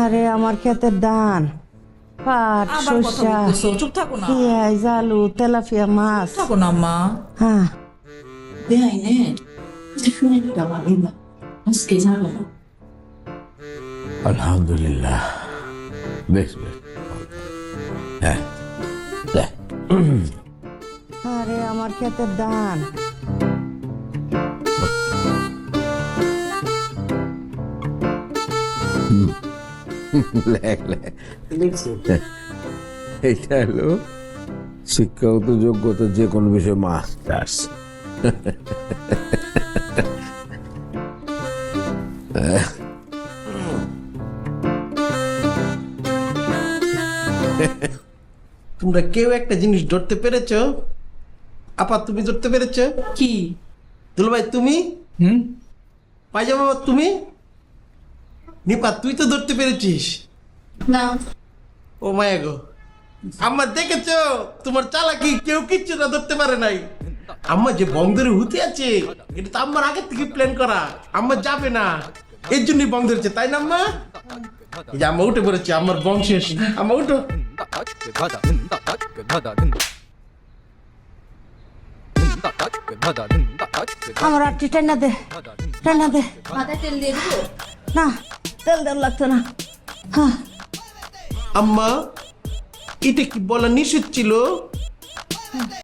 আরে আমার ক্ষেতের ধান, পাট, সরষা, চুপ থাকো না, পেঁয়াজ, আলু, তেলাপিয়া মাছ। থাকো না মা। হ্যাঁ, বেআইনে শুনে ভালো না, আজকে যাবে না। আলহামদুলিল্লাহ, বেশ বেশ। হ্যাঁ, আরে আমার ক্ষেতের ধান, এইটা হলো শিক্ষাগত যোগ্যতা, যে কোনো বিষয়ে মাস্টার্স। তোমরা কেউ একটা জিনিস ধরতে পেরেছো? আপা তুমি ধরতে পেরেছো? কি? দুলু ভাই তুমি? পায়জামা বাবা তুমি? নিপা তুই তো ধরতে পেরেছিস? না, ও মায়া গো, আম্মা দেখেছো তোমার চালাকি, কেউ কিচ্ছু না ধরতে পারে নাই। আম্মা যে বন্ধের হুতে আছে, এটা তো আম্মার আগে থেকে প্ল্যান করা। আম্মা যাবে না, এর জন্যই বন্ধ হচ্ছে, তাই না আম্মা? এই যে আম্মা উঠে পড়েছে, আমার বং শেষ। আম্মা উঠো। আমার আটটি টেনা দে, টেনা দে। মাথায় তেল দিয়ে দিবো? না, তেল দেওয়ার লাগতো না। হ্যাঁ, আম্মা এটা কি বলা নিষেধ ছিল?